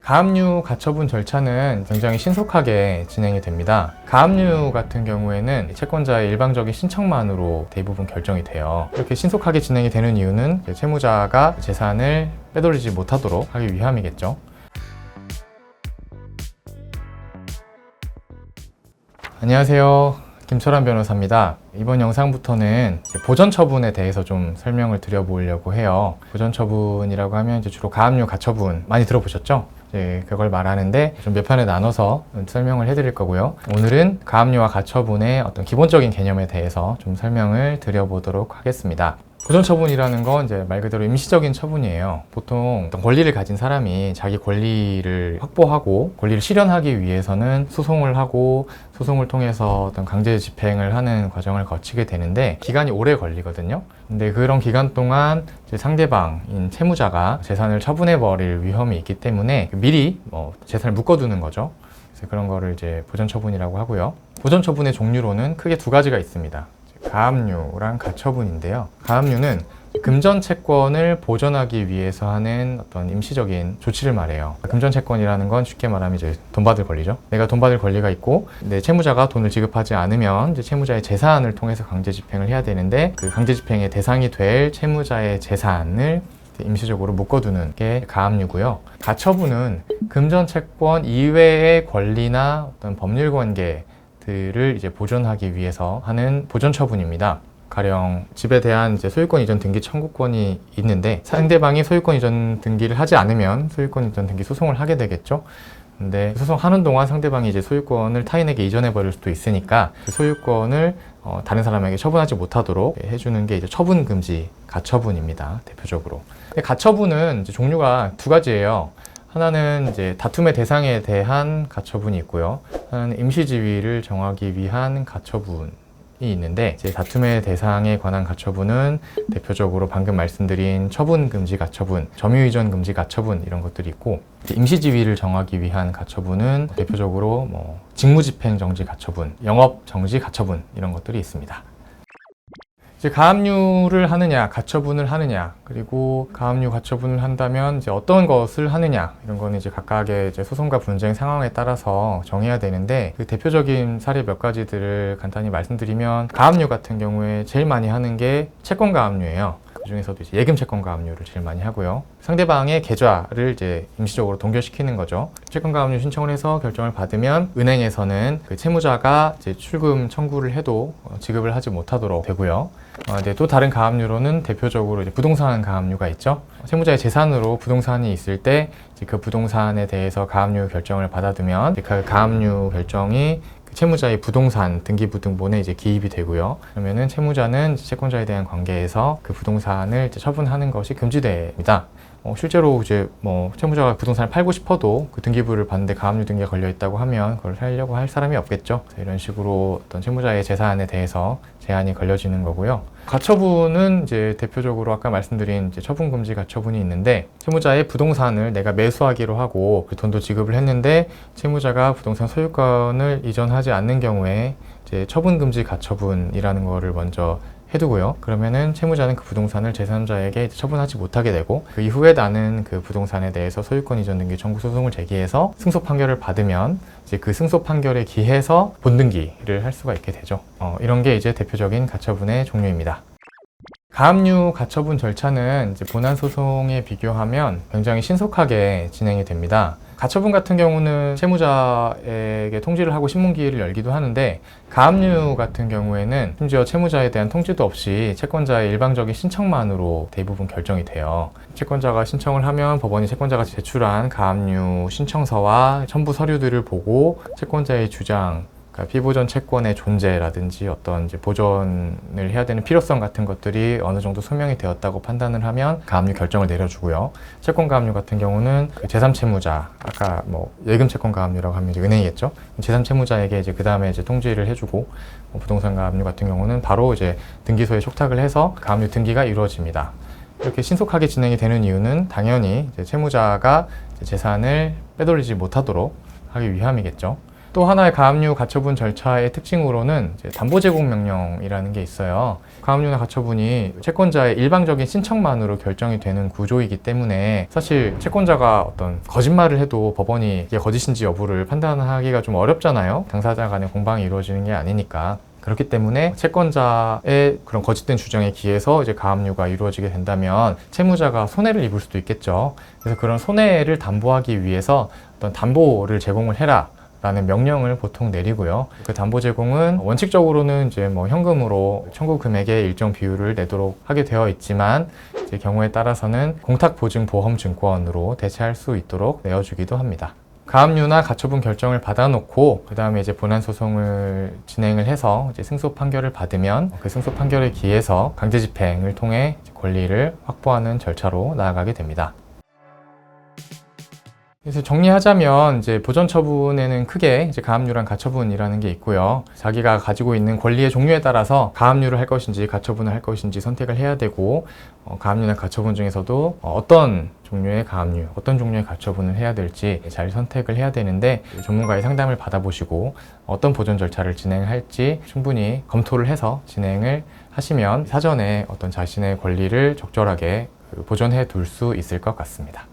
가압류 가처분 절차는 굉장히 신속하게 진행이 됩니다. 가압류 같은 경우에는 채권자의 일방적인 신청만으로 대부분 결정이 돼요. 이렇게 신속하게 진행이 되는 이유는 채무자가 재산을 빼돌리지 못하도록 하기 위함이겠죠. 안녕하세요. 김철환 변호사입니다. 이번 영상부터는 보전 처분에 대해서 좀 설명을 드려보려고 해요. 보전 처분이라고 하면 주로 가압류 가처분 많이 들어보셨죠? 그걸 말하는데 좀 몇 편에 나눠서 설명을 해드릴 거고요. 오늘은 가압류와 가처분의 어떤 기본적인 개념에 대해서 좀 설명을 드려보도록 하겠습니다. 보전 처분이라는 건 말 그대로 임시적인 처분이에요. 보통 어떤 권리를 가진 사람이 자기 권리를 확보하고 권리를 실현하기 위해서는 소송을 하고 소송을 통해서 어떤 강제 집행을 하는 과정을 거치게 되는데 기간이 오래 걸리거든요. 근데 그런 기간 동안 상대방인 채무자가 재산을 처분해 버릴 위험이 있기 때문에 미리 재산을 묶어두는 거죠. 그래서 그런 거를 보전 처분이라고 하고요. 보전 처분의 종류로는 크게 두 가지가 있습니다. 가압류랑 가처분인데요. 가압류는 금전 채권을 보전하기 위해서 하는 어떤 임시적인 조치를 말해요. 금전 채권이라는 건 쉽게 말하면 돈 받을 권리죠. 내가 돈 받을 권리가 있고 내 채무자가 돈을 지급하지 않으면 채무자의 재산을 통해서 강제 집행을 해야 되는데 그 강제 집행의 대상이 될 채무자의 재산을 임시적으로 묶어두는 게 가압류고요. 가처분은 금전 채권 이외의 권리나 어떤 법률 관계 들을 보존하기 위해서 하는 보전 처분입니다. 가령 집에 대한 소유권 이전 등기 청구권이 있는데 상대방이 소유권 이전 등기를 하지 않으면 소유권 이전 등기 소송을 하게 되겠죠. 근데 소송하는 동안 상대방이 소유권을 타인에게 이전해 버릴 수도 있으니까 그 소유권을 다른 사람에게 처분하지 못하도록 해주는 게 처분 금지 가처분입니다. 대표적으로. 가처분은 종류가 두 가지예요. 하나는 다툼의 대상에 대한 가처분이 있고요. 하나는 임시지위를 정하기 위한 가처분이 있는데 다툼의 대상에 관한 가처분은 대표적으로 방금 말씀드린 처분금지 가처분, 점유이전 금지 가처분 이런 것들이 있고 임시지위를 정하기 위한 가처분은 대표적으로 직무집행 정지 가처분, 영업 정지 가처분 이런 것들이 있습니다. 가압류를 하느냐, 가처분을 하느냐, 그리고 가압류 가처분을 한다면 어떤 것을 하느냐 이런 거는 각각의 소송과 분쟁 상황에 따라서 정해야 되는데 그 대표적인 사례 몇 가지들을 간단히 말씀드리면 가압류 같은 경우에 제일 많이 하는 게 채권 가압류예요. 그 중에서도 예금 채권 가압류를 제일 많이 하고요. 상대방의 계좌를 임시적으로 동결시키는 거죠. 채권 가압류 신청을 해서 결정을 받으면 은행에서는 그 채무자가 출금 청구를 해도 지급을 하지 못하도록 되고요. 또 다른 가압류로는 대표적으로 부동산 가압류가 있죠. 채무자의 재산으로 부동산이 있을 때 그 부동산에 대해서 가압류 결정을 받아두면 그 가압류 결정이 채무자의 부동산 등기부등본에 기입이 되고요. 그러면은 채무자는 채권자에 대한 관계에서 그 부동산을 처분하는 것이 금지됩니다. 실제로 채무자가 부동산을 팔고 싶어도 그 등기부를 봤는데 가압류 등기가 걸려 있다고 하면 그걸 살려고 할 사람이 없겠죠. 이런 식으로 어떤 채무자의 재산에 대해서 제한이 걸려지는 거고요. 가처분은 대표적으로 아까 말씀드린 처분금지 가처분이 있는데 채무자의 부동산을 내가 매수하기로 하고 그 돈도 지급을 했는데 채무자가 부동산 소유권을 이전하지 않는 경우에 처분금지 가처분이라는 거를 먼저 해두고요. 그러면은 채무자는 그 부동산을 제3자에게 처분하지 못하게 되고 그 이후에 나는 그 부동산에 대해서 소유권 이전 등기 청구 소송을 제기해서 승소 판결을 받으면 그 승소 판결에 기해서 본등기를 할 수가 있게 되죠. 이런 게 대표적인 가처분의 종류입니다. 가압류 가처분 절차는 본안 소송에 비교하면 굉장히 신속하게 진행이 됩니다. 가처분 같은 경우는 채무자에게 통지를 하고 신문기일을 열기도 하는데 가압류 같은 경우에는 심지어 채무자에 대한 통지도 없이 채권자의 일방적인 신청만으로 대부분 결정이 돼요. 채권자가 신청을 하면 법원이 채권자가 제출한 가압류 신청서와 첨부 서류들을 보고 채권자의 주장, 피보전 채권의 존재라든지 어떤 보전을 해야 되는 필요성 같은 것들이 어느 정도 소명이 되었다고 판단을 하면 가압류 결정을 내려주고요. 채권 가압류 같은 경우는 제3채무자, 아까 예금 채권 가압류라고 하면 은행이겠죠. 제3채무자에게 그 다음에 통지를 해주고 부동산 가압류 같은 경우는 바로 등기소에 촉탁을 해서 가압류 등기가 이루어집니다. 이렇게 신속하게 진행이 되는 이유는 당연히 채무자가 재산을 빼돌리지 못하도록 하기 위함이겠죠. 또 하나의 가압류 가처분 절차의 특징으로는 이제 담보 제공 명령이라는 게 있어요. 가압류나 가처분이 채권자의 일방적인 신청만으로 결정이 되는 구조이기 때문에 사실 채권자가 어떤 거짓말을 해도 법원이 이게 거짓인지 여부를 판단하기가 좀 어렵잖아요. 당사자 간의 공방이 이루어지는 게 아니니까. 그렇기 때문에 채권자의 그런 거짓된 주장에 기해서 이제 가압류가 이루어지게 된다면 채무자가 손해를 입을 수도 있겠죠. 그래서 그런 손해를 담보하기 위해서 어떤 담보를 제공을 해라 라는 명령을 보통 내리고요. 그 담보 제공은 원칙적으로는 이제 뭐 현금으로 청구 금액의 일정 비율을 내도록 하게 되어 있지만 이제 경우에 따라서는 공탁보증보험증권으로 대체할 수 있도록 내어주기도 합니다. 가압류나 가처분 결정을 받아놓고 그 다음에 이제 본안 소송을 진행을 해서 이제 승소 판결을 받으면 그 승소 판결에 기해서 강제 집행을 통해 권리를 확보하는 절차로 나아가게 됩니다. 그래서 정리하자면 이제 보전 처분에는 크게 이제 가압류랑 가처분이라는 게 있고요. 자기가 가지고 있는 권리의 종류에 따라서 가압류를 할 것인지 가처분을 할 것인지 선택을 해야 되고 가압류나 가처분 중에서도 어떤 종류의 가압류, 어떤 종류의 가처분을 해야 될지 잘 선택을 해야 되는데 전문가의 상담을 받아보시고 어떤 보전 절차를 진행할지 충분히 검토를 해서 진행을 하시면 사전에 어떤 자신의 권리를 적절하게 보존해 둘 수 있을 것 같습니다.